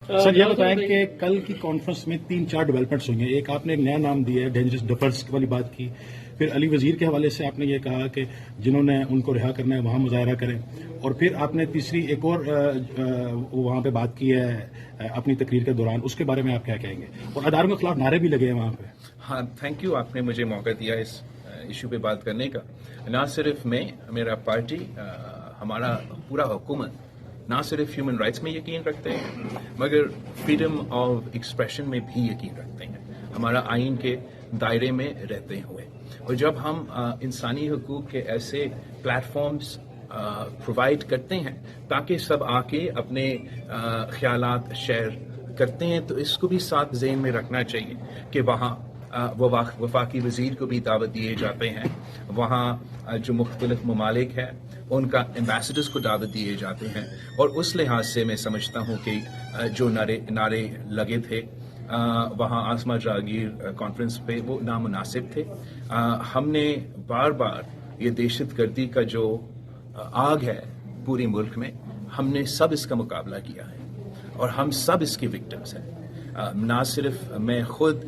سر یہ بتائیں کہ کل کی کانفرنس میں 3-4 ڈیولپمنٹس ہوئی ہیں. ایک آپ نے ایک نیا نام دیا ہے ڈینجرس ڈفرس والی بات کی. پھر علی وزیر کے حوالے سے آپ نے یہ کہا کہ جنہوں نے ان کو رہا کرنا ہے وہاں مظاہرہ کریں. اور پھر آپ نے تیسری ایک اور وہاں پہ بات کی ہے اپنی تقریر کے دوران. اس کے بارے میں آپ کیا کہیں گے؟ اور اداروں کے خلاف نعرے بھی لگے ہیں وہاں پہ. ہاں، تھینک یو، آپ نے مجھے موقع دیا اس ایشو پہ بات کرنے کا. نہ صرف میں، میرا پارٹی، ہمارا پورا حکومت نہ صرف ہیومن رائٹس میں یقین رکھتے ہیں مگر فریڈم آف ایکسپریشن میں بھی یقین رکھتے ہیں، ہمارا آئین کے دائرے میں رہتے ہوئے. اور جب ہم انسانی حقوق کے ایسے پلیٹ فارمز پرووائڈ کرتے ہیں تاکہ سب آ کے اپنے خیالات شیئر کرتے ہیں، تو اس کو بھی ساتھ ذہن میں رکھنا چاہیے کہ وہاں وفاقی وزیر کو بھی دعوت دیے جاتے ہیں، وہاں جو مختلف ممالک ہیں ان کا ایمبیسڈرز کو دعوت دیے جاتے ہیں. اور اس لحاظ سے میں سمجھتا ہوں کہ جو نعرے لگے تھے وہاں آسما جاگیر کانفرنس پہ وہ نامناسب تھے. ہم نے بار بار یہ دہشت گردی کا جو آگ ہے پورے ملک میں، ہم نے سب اس کا مقابلہ کیا ہے اور ہم سب اس کے وکٹمز ہیں. نہ صرف میں خود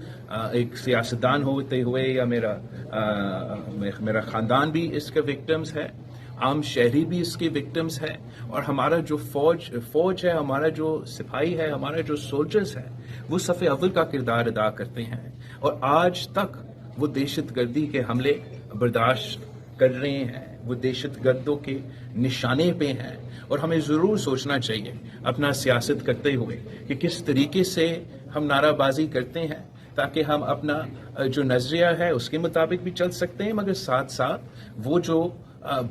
ایک سیاستدان ہوتے ہوئے یا میرا خاندان بھی اس کا وکٹمز ہے، عام شہری بھی اس کے وکٹمز ہے. اور ہمارا جو فوج ہے، ہمارا جو سپاہی ہے، ہمارا جو سولجرز ہے، وہ صف اول کا کردار ادا کرتے ہیں. اور آج تک وہ دہشت گردی کے حملے برداشت کر رہے ہیں، وہ دہشت گردوں کے نشانے پہ ہیں. اور ہمیں ضرور سوچنا چاہیے اپنا سیاست کرتے ہوئے کہ کس طریقے سے ہم نعرہ بازی کرتے ہیں تاکہ ہم اپنا جو نظریہ ہے اس کے مطابق بھی چل سکتے ہیں، مگر ساتھ ساتھ وہ جو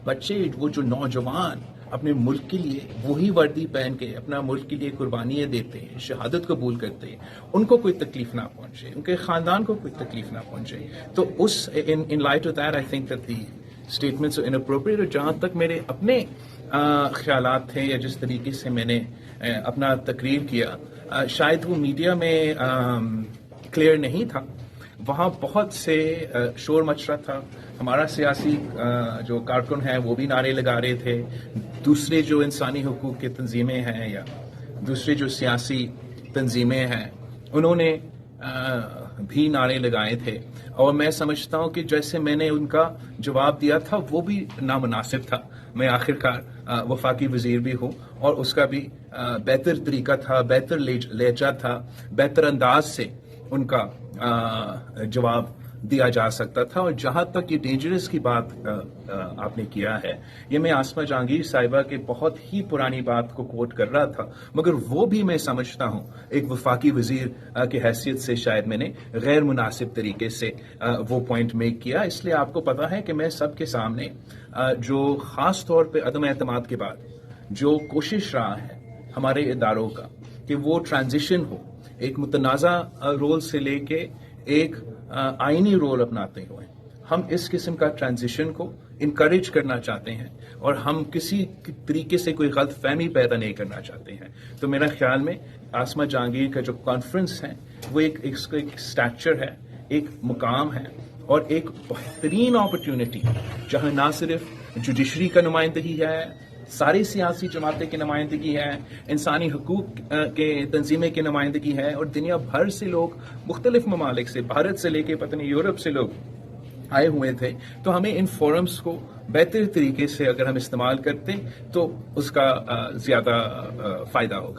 بچے، وہ جو نوجوان اپنے ملک کے لیے وہی وردی پہن کے اپنا ملک کے لیے قربانیاں دیتے ہیں، شہادت قبول کرتے ہیں، ان کو کوئی تکلیف نہ پہنچے، ان کے خاندان کو کوئی تکلیف نہ پہنچے. تو in light of that I think that the statements inappropriate. اور جہاں تک میرے اپنے خیالات تھے یا جس طریقے سے میں نے اپنا تقریر کیا، شاید وہ میڈیا میں کلیئر نہیں تھا. وہاں بہت سے شور مچ رہا تھا. ہمارا سیاسی جو کارکن ہیں وہ بھی نعرے لگا رہے تھے، دوسرے جو انسانی حقوق کی تنظیمیں ہیں یا دوسرے جو سیاسی تنظیمیں ہیں انہوں نے بھی نعرے لگائے تھے. اور میں سمجھتا ہوں کہ جیسے میں نے ان کا جواب دیا تھا وہ بھی نامناسب تھا. میں آخرکار وفاقی وزیر بھی ہوں اور اس کا بھی بہتر طریقہ تھا، بہتر لہجہ تھا، بہتر انداز سے ان کا جواب دیا جا سکتا تھا. اور جہاں تک یہ ڈینجرس کی بات آپ نے کیا ہے، یہ میں آسما جہانگیر صاحبہ کے بہت ہی پرانی بات کو کوٹ کر رہا تھا، مگر وہ بھی میں سمجھتا ہوں ایک وفاقی وزیر کی حیثیت سے شاید میں نے غیر مناسب طریقے سے وہ پوائنٹ میک کیا. اس لیے آپ کو پتا ہے کہ میں سب کے سامنے جو خاص طور پہ عدم اعتماد کے بعد جو کوشش رہا ہے ہمارے اداروں کا کہ وہ ٹرانزیشن ہو، ایک متنازع رول سے لے کے ایک آئینی رول اپناتے ہوئے، ہم اس قسم کا ٹرانزیشن کو انکریج کرنا چاہتے ہیں اور ہم کسی طریقے سے کوئی غلط فہمی پیدا نہیں کرنا چاہتے ہیں. تو میرا خیال میں آسما جہانگیر کا جو کانفرنس ہے وہ ایک اسٹیکچر ہے، ایک مقام ہے اور ایک بہترین اپرچونٹی جہاں نہ صرف جوڈیشری کا نمائندگی ہے، ساری سیاسی جماعتیں کی نمائندگی ہے، انسانی حقوق کے تنظیمیں کی نمائندگی ہے، اور دنیا بھر سے لوگ مختلف ممالک سے، بھارت سے لے کے پتہ نہیں یورپ سے لوگ آئے ہوئے تھے. تو ہمیں ان فورمز کو بہتر طریقے سے اگر ہم استعمال کرتے تو اس کا زیادہ فائدہ ہوگا.